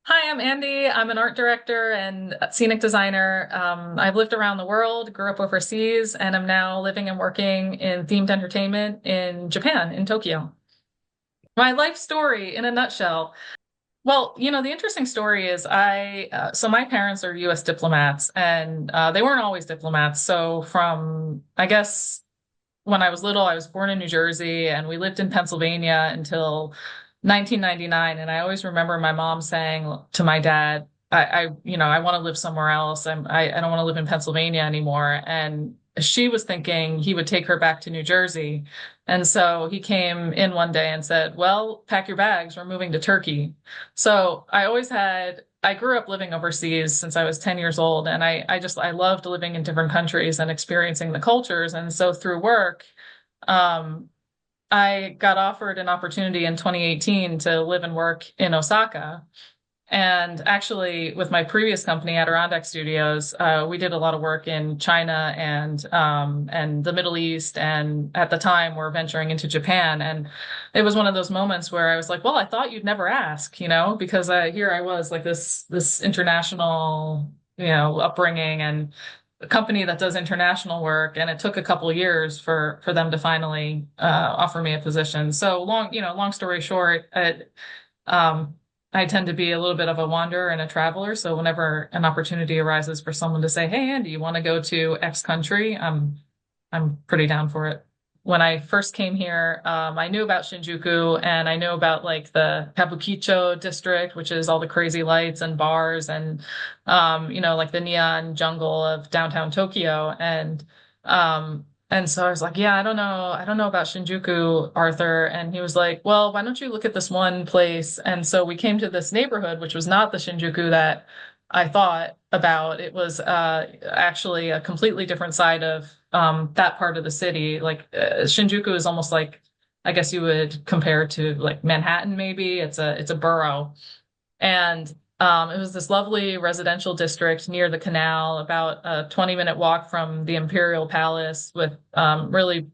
Hi, I'm Andy. I'm an art director and scenic designer. I've lived around the world, grew up overseas, and I'm now living and working in themed entertainment in Japan, in Tokyo. My life story in a nutshell. Well, the interesting story is so my parents are US diplomats, and they weren't always diplomats. So I guess, when I was little, I was born in New Jersey and we lived in Pennsylvania until 1999. And I always remember my mom saying to my dad, I want to live somewhere else. I don't want to live in Pennsylvania anymore. And she was thinking he would take her back to New Jersey. And so he came in one day and said, well, pack your bags. We're moving to Turkey. So I grew up living overseas since I was 10 years old, and I loved living in different countries and experiencing the cultures. And so through work, um, I got offered an opportunity in 2018 to live and work in Osaka. And actually, with my previous company, Adirondack Studios, we did a lot of work in China and the Middle East. And at the time, we're venturing into Japan. And it was one of those moments where I was like, "Well, I thought you'd never ask, because here I was, like this international, upbringing and a company that does international work." And it took a couple of years for them to finally offer me a position. So long story short, um, I tend to be a little bit of a wanderer and a traveler. So whenever an opportunity arises for someone to say, "Hey, Andy, you want to go to X country?" I'm pretty down for it. When I first came here, I knew about Shinjuku and I knew about like the Kabukicho district, which is all the crazy lights and bars and, like the neon jungle of downtown Tokyo. And so I was like, yeah, I don't know about Shinjuku, Arthur. And he was like, well, why don't you look at this one place? And so we came to this neighborhood, which was not the Shinjuku that I thought about. It was actually a completely different side of that part of the city. Like Shinjuku is almost like, I guess you would compare to like Manhattan, maybe. It's a borough. And it was this lovely residential district near the canal, about a 20-minute walk from the Imperial Palace, with really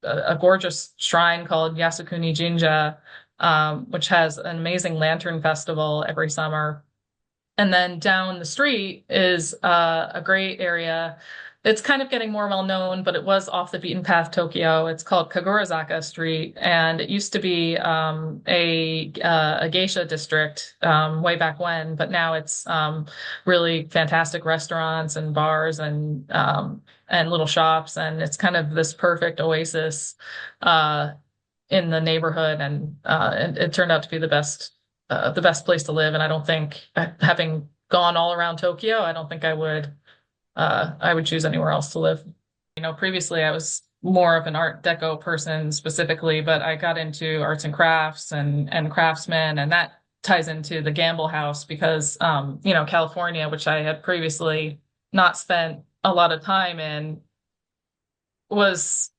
a gorgeous shrine called Yasukuni Jinja, which has an amazing lantern festival every summer. And then down the street is a great area. It's kind of getting more well known, but it was off the beaten path Tokyo. It's called Kagurazaka Street, and it used to be a geisha district way back when, but now it's really fantastic restaurants and bars and little shops, and it's kind of this perfect oasis uh, in the neighborhood, and it turned out to be the best place to live. And I don't think, having gone all around Tokyo, I don't think I would choose anywhere else to live. Previously I was more of an Art Deco person specifically, but I got into arts and crafts and craftsmen, and that ties into the Gamble House because, California, which I had previously not spent a lot of time in, was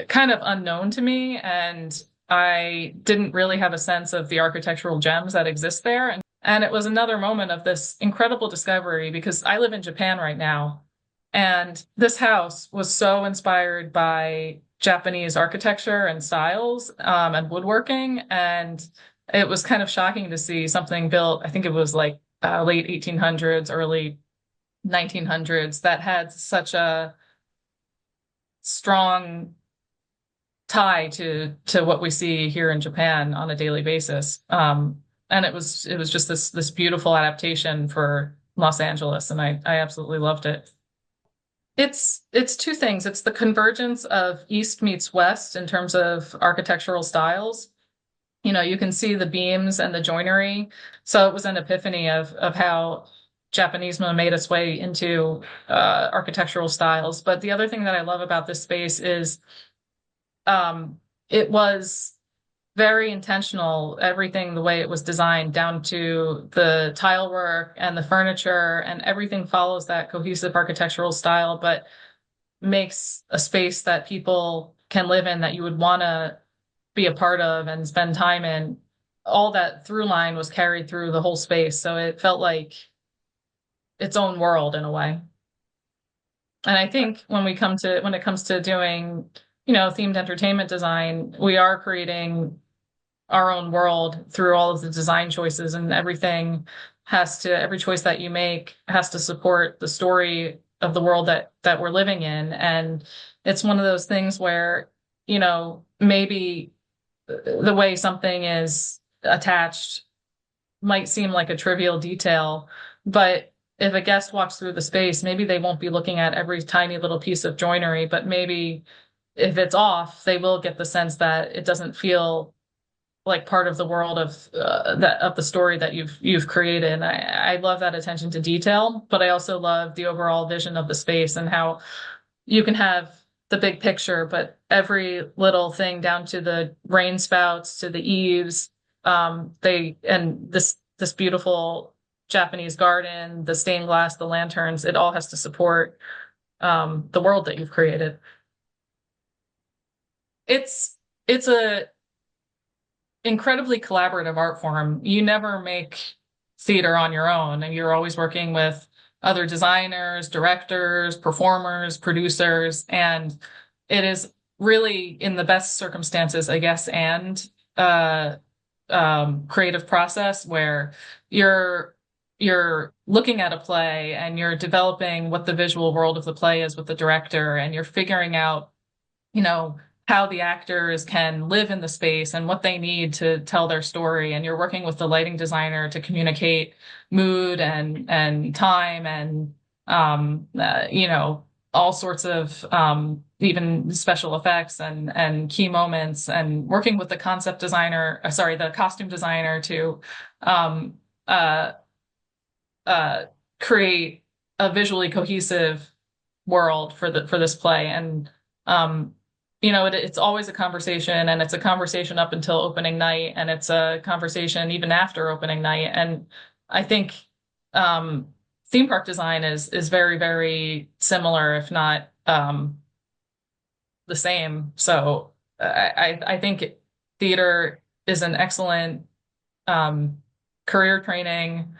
kind of unknown to me, and I didn't really have a sense of the architectural gems that exist there. And it was another moment of this incredible discovery because I live in Japan right now. And this house was so inspired by Japanese architecture and styles, and woodworking. And it was kind of shocking to see something built, I think it was like late 1800s, early 1900s, that had such a strong tie to what we see here in Japan on a daily basis. And it was just this beautiful adaptation for Los Angeles, and I absolutely loved it. It's two things. It's the convergence of East meets West in terms of architectural styles. You can see the beams and the joinery. So it was an epiphany of how Japanismo made its way into architectural styles. But the other thing that I love about this space is it was very intentional, everything, the way it was designed, down to the tile work and the furniture, and everything follows that cohesive architectural style, but makes a space that people can live in, that you would want to be a part of and spend time in. All that through line was carried through the whole space. So it felt like its own world in a way. And I think when it comes to doing, themed entertainment design, we are creating our own world through all of the design choices and everything. every choice that you make has to support the story of the world that we're living in. And it's one of those things where, maybe the way something is attached might seem like a trivial detail, but if a guest walks through the space, maybe they won't be looking at every tiny little piece of joinery, but maybe if it's off, they will get the sense that it doesn't feel like part of the world of the story that you've created. And I love that attention to detail, but I also love the overall vision of the space and how you can have the big picture, but every little thing down to the rain spouts to the eaves, this beautiful Japanese garden, the stained glass, the lanterns, it all has to support the world that you've created. It's a incredibly collaborative art form. You never make theater on your own, and you're always working with other designers, directors, performers, producers, and it is really in the best circumstances, I guess, and creative process where you're looking at a play and you're developing what the visual world of the play is with the director, and you're figuring out, how the actors can live in the space and what they need to tell their story. And you're working with the lighting designer to communicate mood and time and, all sorts of even special effects and key moments, and working with the the costume designer to um, uh, create a visually cohesive world for this play. And it's always a conversation, and it's a conversation up until opening night, and it's a conversation even after opening night. And I think theme park design is very, very similar, if not the same. So I think theater is an excellent career training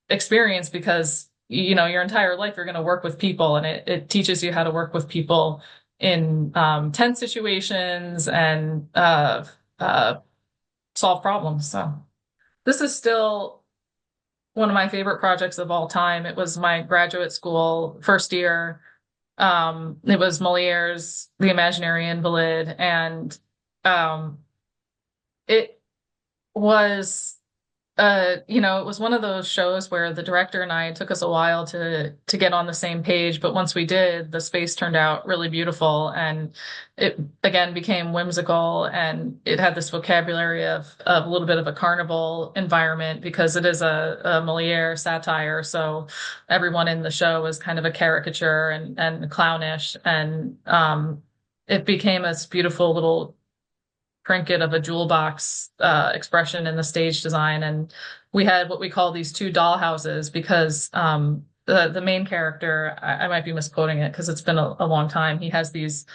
experience because your entire life you're going to work with people, and it teaches you how to work with people in tense situations and solve problems. So this is still one of my favorite projects of all time. It was my graduate school first year. It was Moliere's The Imaginary Invalid, and it was it was one of those shows where the director and I, it took us a while to get on the same page, but once we did, the space turned out really beautiful, and it again became whimsical, and it had this vocabulary of a little bit of a carnival environment because it is a Moliere satire. So everyone in the show was kind of a caricature and clownish, and it became this beautiful little trinket of a jewel box expression in the stage design. And we had what we call these two doll houses because the main character, I might be misquoting it because it's been a long time. He has these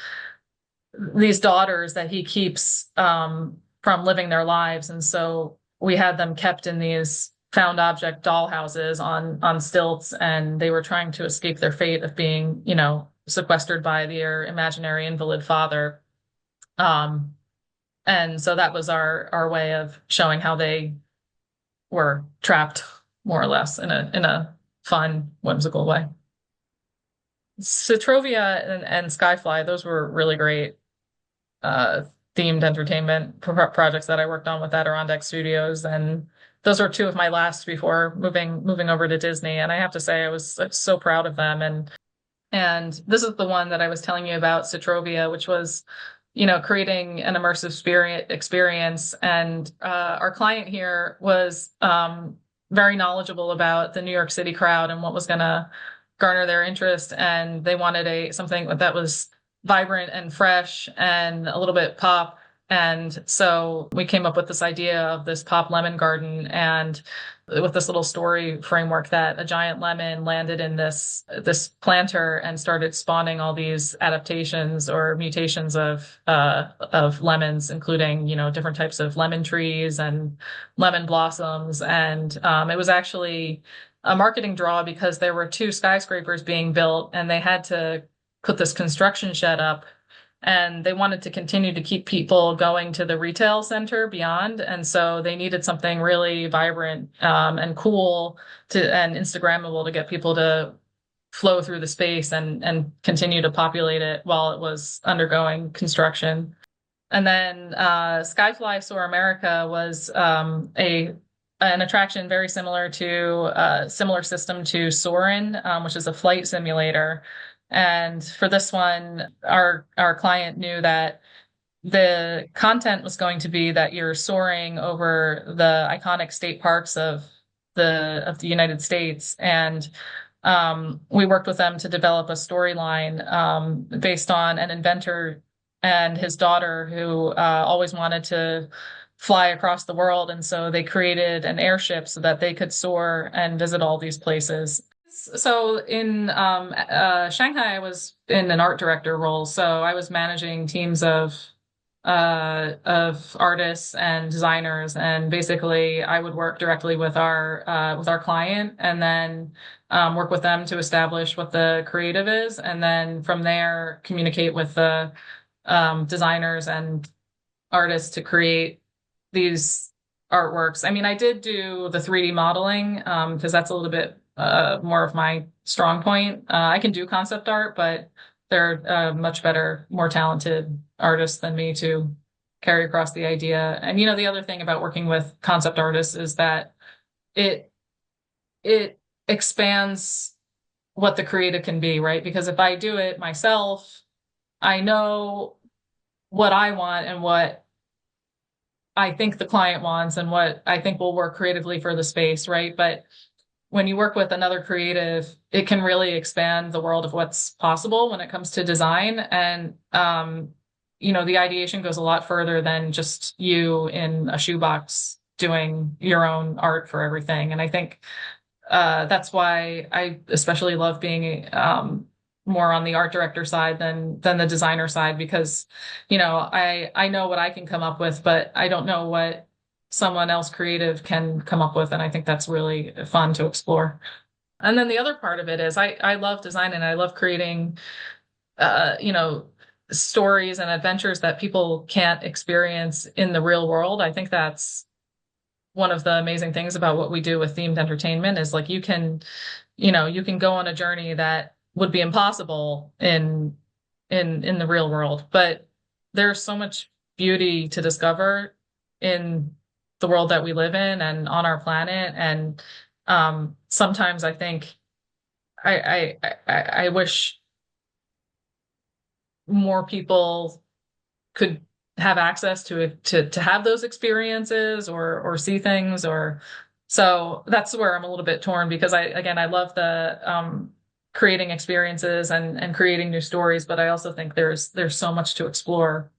daughters that he keeps from living their lives. And so we had them kept in these found object doll houses on stilts, and they were trying to escape their fate of being, sequestered by their imaginary invalid father. And so that was our way of showing how they were trapped, more or less, in a fun, whimsical way. Citrovia and Skyfly, those were really great themed entertainment projects that I worked on with Adirondack Studios, and those are two of my last before moving over to Disney. And I have to say, I was so proud of them. And this is the one that I was telling you about, Citrovia, which was creating an immersive experience. And our client here was very knowledgeable about the New York City crowd and what was going to garner their interest. And they wanted something that was vibrant and fresh and a little bit pop. And so we came up with this idea of this pop lemon garden, and with this little story framework that a giant lemon landed in this planter and started spawning all these adaptations or mutations of lemons, including different types of lemon trees and lemon blossoms. And it was actually a marketing draw because there were two skyscrapers being built, and they had to put this construction shed up and they wanted to continue to keep people going to the retail center beyond. And so they needed something really vibrant and cool and Instagrammable to get people to flow through the space and continue to populate it while it was undergoing construction. And then Skyfly Soar America was a an attraction very similar to a similar system to Soarin', which is a flight simulator. And for this one, our client knew that the content was going to be that you're soaring over the iconic state parks of the United States. And we worked with them to develop a storyline based on an inventor and his daughter who always wanted to fly across the world. And so they created an airship so that they could soar and visit all these places. So in Shanghai, I was in an art director role. So I was managing teams of artists and designers, and basically I would work directly with our client, and then work with them to establish what the creative is, and then from there communicate with the designers and artists to create these artworks. I mean, I did do the 3D modeling because that's a little bit more of my strong point. I can do concept art, but they're much better, more talented artists than me to carry across the idea. And the other thing about working with concept artists is that it it expands what the creative can be, right? Because if I do it myself, I know what I want and what I think the client wants and what I think will work creatively for the space, right? But when you work with another creative, it can really expand the world of what's possible when it comes to design. And, the ideation goes a lot further than just you in a shoebox doing your own art for everything. And I think that's why I especially love being more on the art director side than the designer side, because, I know what I can come up with, but I don't know what someone else creative can come up with. And I think that's really fun to explore. And then the other part of it is I love design and I love creating, stories and adventures that people can't experience in the real world. I think that's one of the amazing things about what we do with themed entertainment is like you can go on a journey that would be impossible in the real world, but there's so much beauty to discover in the world that we live in and on our planet. And sometimes I think I wish more people could have access to it to have those experiences or see things. Or so that's where I'm a little bit torn, because I love the creating experiences and creating new stories, but I also think there's so much to explore